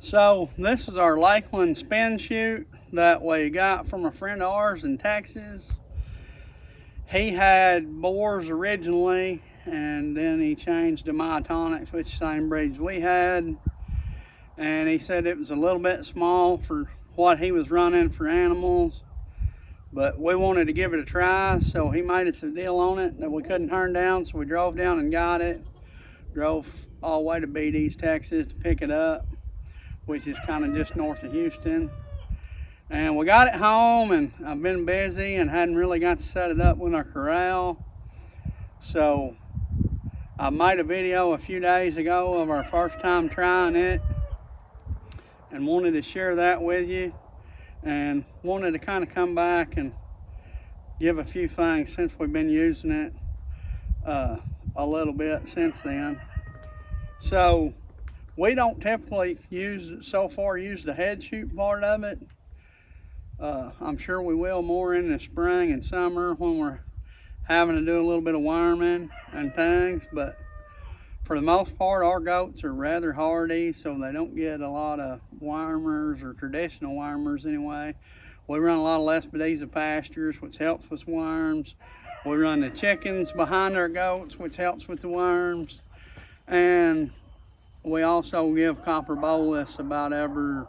So this is our Lakeland spin chute that we got from a friend of ours in Texas. He had boars originally, and then he changed to myotonics, which is the same breeds we had. And he said it was a little bit small for what he was running for animals, but we wanted to give it a try, so he made us a deal on it that we couldn't turn down. So we drove down and got it. Drove all the way to BD's, Texas to pick it up, which is kind of just north of Houston. And we got it home, and I've been busy and hadn't really got to set it up with our corral. So I made a video a few days ago of our first time trying it and wanted to share that with you, and wanted to kind of come back and give a few things since we've been using it a little bit since then. So we don't typically use the head chute part of it. I'm sure we will more in the spring and summer when we're having to do a little bit of worming and things, but for the most part our goats are rather hardy, so they don't get a lot of wormers, or traditional wormers anyway. We run a lot of Lespedeza pastures, which helps with worms. We run the chickens behind our goats, which helps with the worms. And we also give copper bolus about every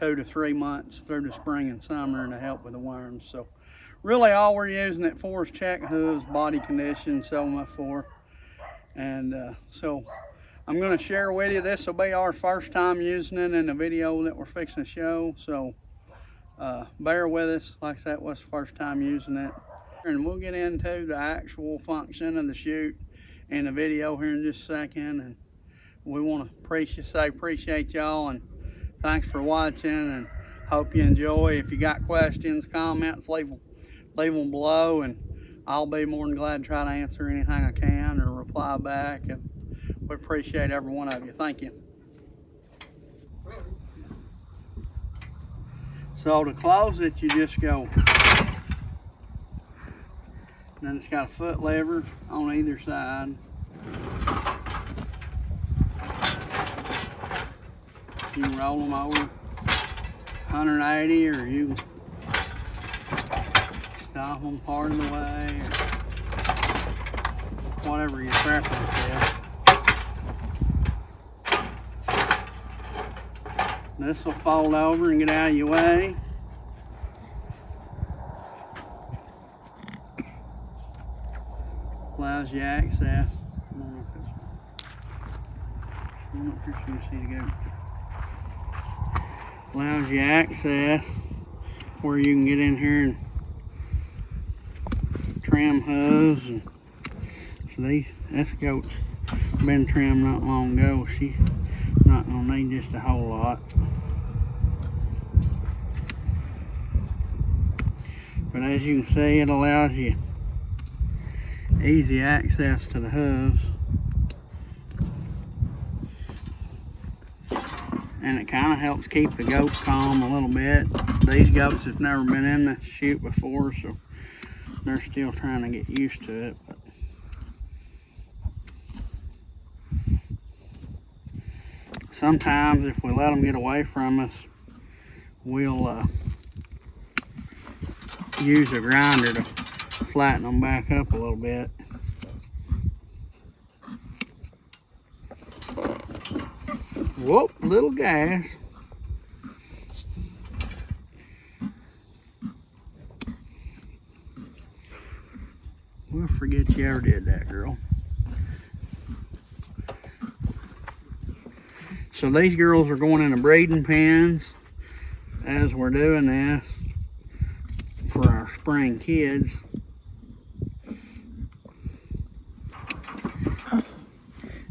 2 to 3 months through the spring and summer to help with the worms. So really all we're using it for is check hooves, body condition, so much for. And so I'm going to share with you, this will be our first time using it in the video that we're fixing to show. So bear with us. Like I said, it was the first time using it. And we'll get into the actual function of the chute in the video here in just a second. And we want to appreciate y'all, and thanks for watching, and hope you enjoy. If you got questions, comments, leave them below, and I'll be more than glad to try to answer anything I can or reply back. And we appreciate every one of you. Thank you. So to close it, you just go, and then it's got a foot lever on either side. You can roll them over 180, or you can stop them part of the way, or whatever your preference is. This will fold over and get out of your way. Allows you access. I'm not sure you see to go. Allows you access where you can get in here and trim hooves. And so this goat's been trimmed not long ago. She's not gonna need just a whole lot. But as you can see, it allows you easy access to the hooves. And it kind of helps keep the goats calm a little bit. These goats have never been in the chute before, so they're still trying to get used to it. But sometimes if we let them get away from us, we'll use a grinder to flatten them back up a little bit. Whoop, little gas. We'll forget you ever did that, girl. So these girls are going into breeding pens as we're doing this for our spring kids.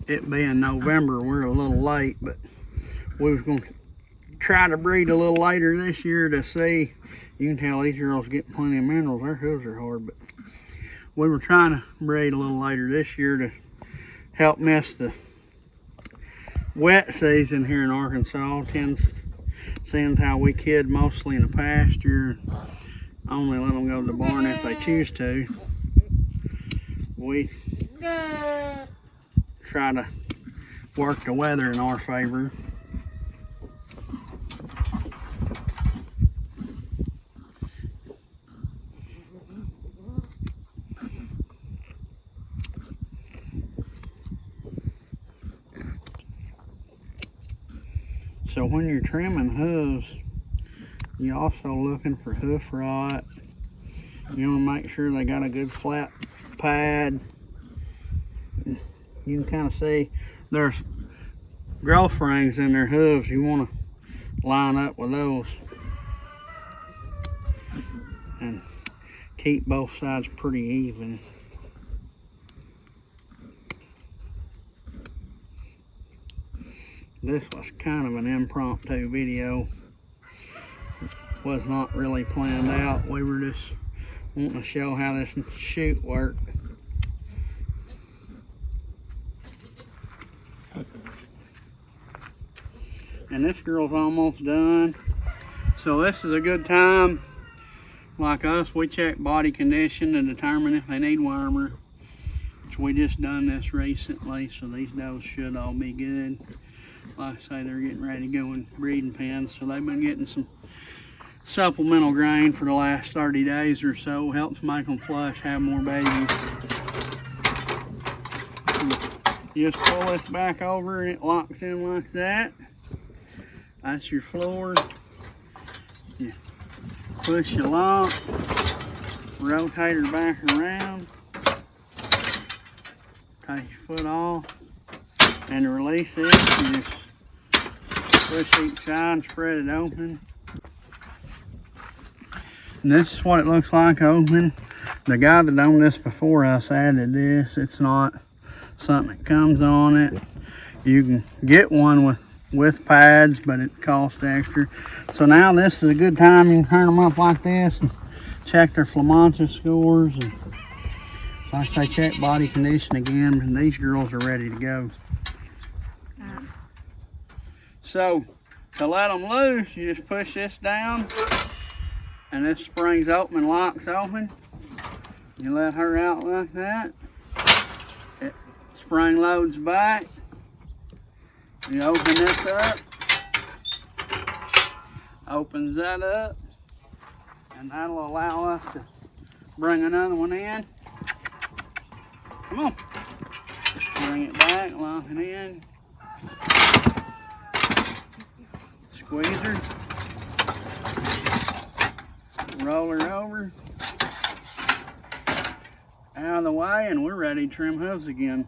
It being November, we're a little late, but we was going to try to breed a little later this year to see. You can tell these girls get plenty of minerals. Their hooves are hard, but we were trying to breed a little later this year to help miss the wet season here in Arkansas. Seeing how we kid mostly in the pasture, only let them go to the barn if they choose to. We try to work the weather in our favor. So when you're trimming hooves, you're also looking for hoof rot. You want to make sure they got a good flat pad. You can kind of see there's growth rings in their hooves. You want to line up with those and keep both sides pretty even. This was kind of an impromptu video. It was not really planned out. We were just wanting to show how this chute worked. And this girl's almost done. So this is a good time. Like us, we check body condition to determine if they need wormer. Which we just done this recently, so these does should all be good. Like I say, they're getting ready to go in breeding pens, so they've been getting some supplemental grain for the last 30 days or so. Helps make them flush, have more babies. You just pull this back over and it locks in like that. That's your floor. You push your lock, rotate her back around, take your foot off, and to release it, you just push each side, spread it open. And this is what it looks like open. The guy that owned this before us added this. It's not something that comes on it. You can get one with pads, but it costs extra. So now this is a good time. You can turn them up like this and check their Flamantis scores. And like I say, check body condition again, and these girls are ready to go. So to let them loose, you just push this down and this springs open and locks open. You let her out like that. It spring loads back. You open this up, opens that up, and that'll allow us to bring another one in. Come on. Bring it back, lock it in. Squeeze her. Roll her over. Out of the way, and we're ready to trim hooves again.